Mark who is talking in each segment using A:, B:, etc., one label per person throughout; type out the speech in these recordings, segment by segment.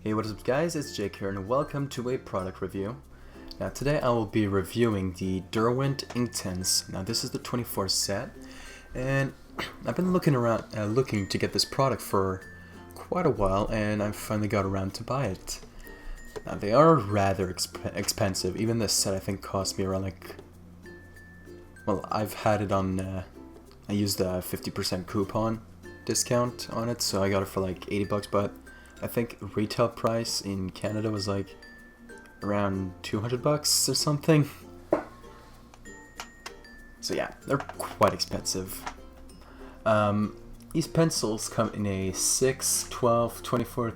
A: Hey, what is up guys, it's Jake here and welcome to a product review. Now today I will be reviewing the Derwent Inktense. Now this is the 24 set and I've been looking to get this product for quite a while and I finally got around to buy it. Now they are rather expensive. Even this set I think cost me around I've had it on, I used a 50% coupon discount on it, so I got it for like 80 bucks, but I think retail price in Canada was like around 200 bucks or something. So yeah, they're quite expensive. These pencils come in a 6, 12, 24,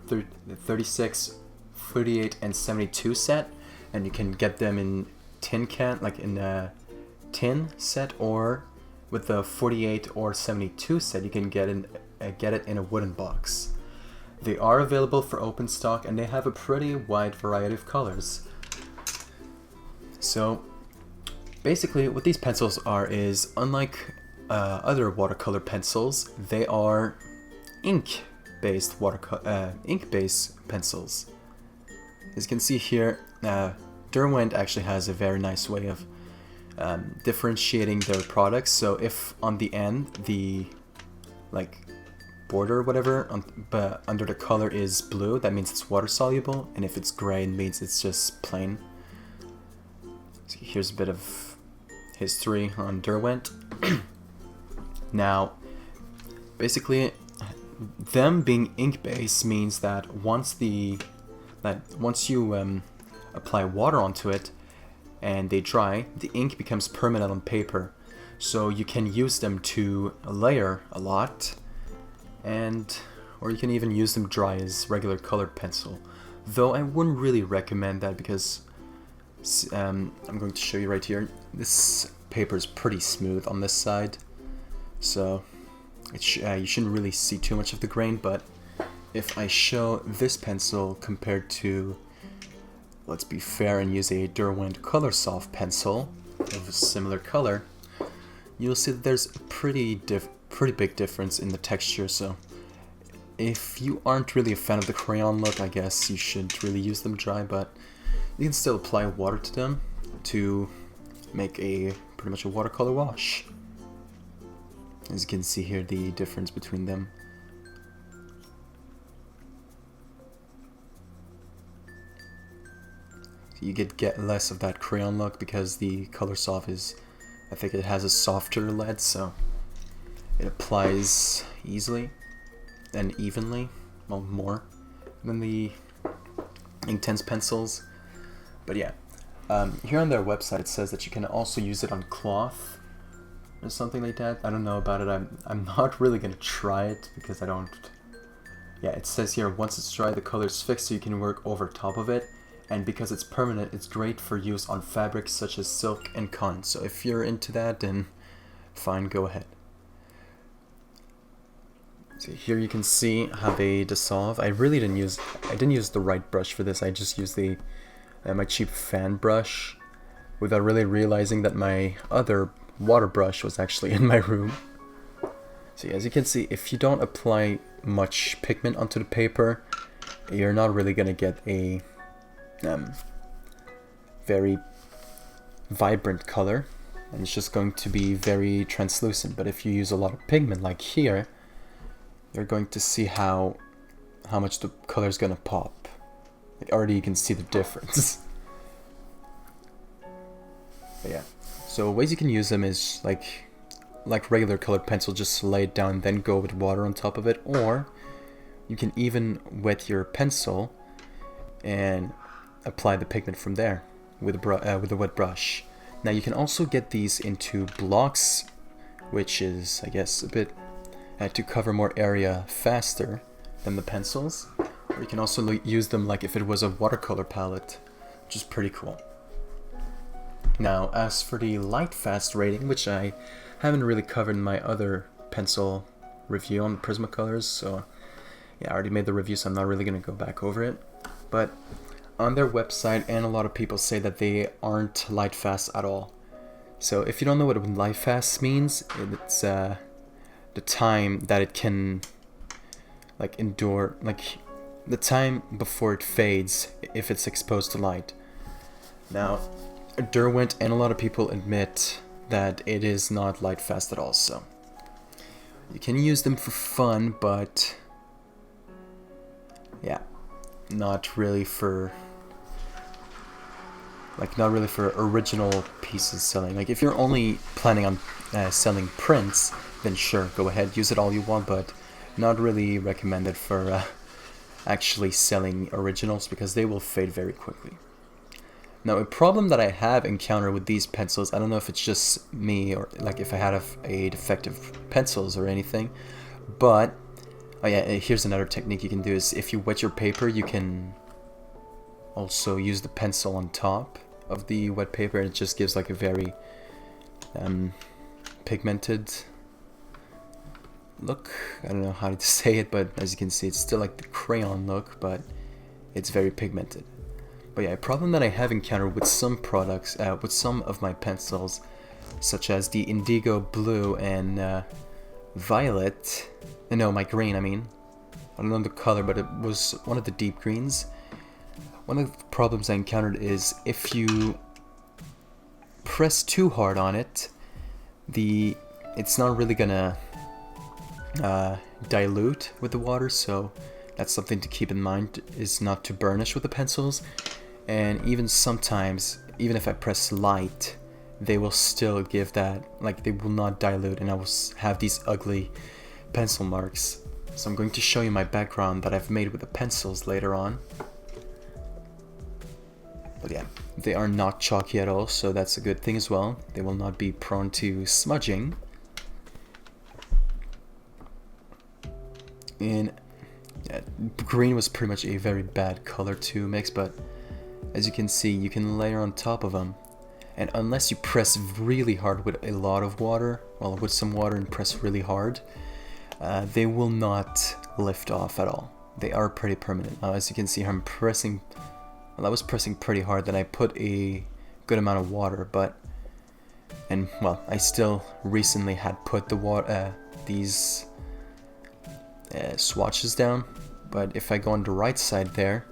A: 36, 38, and 72 set, and you can get them in tin can, like in a tin set, or with the 48 or 72 set, you can get it in a wooden box. They are available for open stock and they have a pretty wide variety of colors. So basically what these pencils are is, unlike other watercolor pencils, they are ink-based pencils. As you can see here, Derwent actually has a very nice way of differentiating their products. So if on the end the border or whatever but under the color is blue, that means it's water soluble, and if it's gray, it means it's just plain. So here's a bit of history on Derwent. Now basically them being ink based means that once you apply water onto it and they dry, the ink becomes permanent on paper, so you can use them to layer a lot, or you can even use them dry as regular colored pencil. Though I wouldn't really recommend that because I'm going to show you right here. This paper is pretty smooth on this side, so you shouldn't really see too much of the grain. But if I show this pencil compared to, let's be fair and use a Derwent Color Soft pencil of a similar color, you'll see that there's a pretty big difference in the texture. So if you aren't really a fan of the crayon look, I guess you shouldn't really use them dry, but you can still apply water to them to make pretty much a watercolor wash. As you can see here, the difference between them. So you get less of that crayon look because the Color Soft I think it has a softer lead, so it applies easily and evenly, well, more than the Inktense pencils. But yeah, here on their website it says that you can also use it on cloth or something like that. I don't know about it. I'm not really gonna try it because I don't. Yeah, it says here once it's dry, the color is fixed, so you can work over top of it. And because it's permanent, it's great for use on fabrics such as silk and cotton. So if you're into that, then fine, go ahead. So here you can see how they dissolve. I didn't use the right brush for this. I just used my cheap fan brush without really realizing that my other water brush was actually in my room. So yeah, as you can see, if you don't apply much pigment onto the paper, you're not really gonna get a very vibrant color, and it's just going to be very translucent. But if you use a lot of pigment like here, you're going to see how much the color is gonna pop. Like, already you can see the difference. But yeah, so ways you can use them is like regular colored pencil, just lay it down and then go with water on top of it, or you can even wet your pencil and apply the pigment from there with a wet brush. Now you can also get these into blocks, which is, I guess, a bit to cover more area faster than the pencils. Or you can also use them like if it was a watercolor palette, which is pretty cool. Now as for the light fast rating, which I haven't really covered in my other pencil review on Prismacolors, so yeah, I already made the review, so I'm not really going to go back over it. But on their website, and a lot of people say that they aren't light fast at all. So if you don't know what light fast means, it's the time that it can endure, the time before it fades if it's exposed to light. Now, Derwent and a lot of people admit that it is not light fast at all, so you can use them for fun, but yeah, not really for original pieces selling. Like if you're only planning on selling prints, then sure, go ahead, use it all you want, but not really recommended for actually selling originals because they will fade very quickly. Now, a problem that I have encountered with these pencils, I don't know if it's just me or like if I had a defective pencils or anything, but oh yeah, here's another technique you can do is if you wet your paper, you can also use the pencil on top of the wet paper, and it just gives like a very pigmented look. I don't know how to say it, but as you can see, it's still like the crayon look, but it's very pigmented. But yeah, a problem that I have encountered with some products, with some of my pencils, such as the indigo blue and violet, no, my green, I mean. I don't know the color, but it was one of the deep greens. One of the problems I encountered is if you press too hard on it, it's not really gonna dilute with the water, so that's something to keep in mind, is not to burnish with the pencils. And even sometimes, even if I press light, they will still give that, like they will not dilute, and I will have these ugly pencil marks. So I'm going to show you my background that I've made with the pencils later on. But yeah, they are not chalky at all, so that's a good thing as well. They will not be prone to smudging. And yeah, green was pretty much a very bad color to mix, but as you can see, you can layer on top of them. And unless you press really hard with a lot of water, well, with some water and press really hard, they will not lift off at all. They are pretty permanent. Now, as you can see, I'm pressing, well, I was pressing pretty hard, then I put a good amount of water, and well, I still recently had put the water, these swatches down, but if I go on the right side there,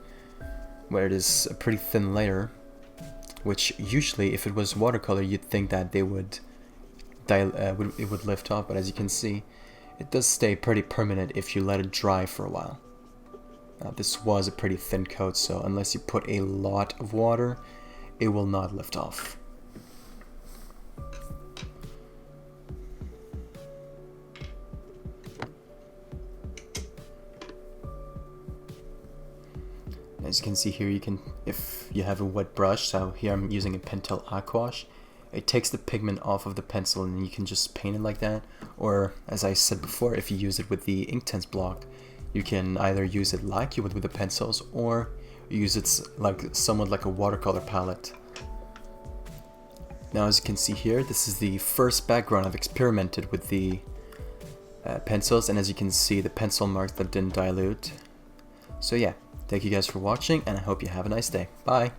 A: where it is a pretty thin layer, which usually if it was watercolor you'd think that they would it would lift off, but as you can see, it does stay pretty permanent if you let it dry for a while. Now, this was a pretty thin coat, so unless you put a lot of water, it will not lift off. As you can see here, you can, if you have a wet brush, so here I'm using a Pentel Aquash, it takes the pigment off of the pencil and you can just paint it like that. Or as I said before, if you use it with the Inktense block, you can either use it like you would with the pencils, or use it like somewhat like a watercolor palette. Now, as you can see here, this is the first background I've experimented with the pencils, and as you can see, the pencil marks that didn't dilute. So yeah, thank you guys for watching, and I hope you have a nice day. Bye!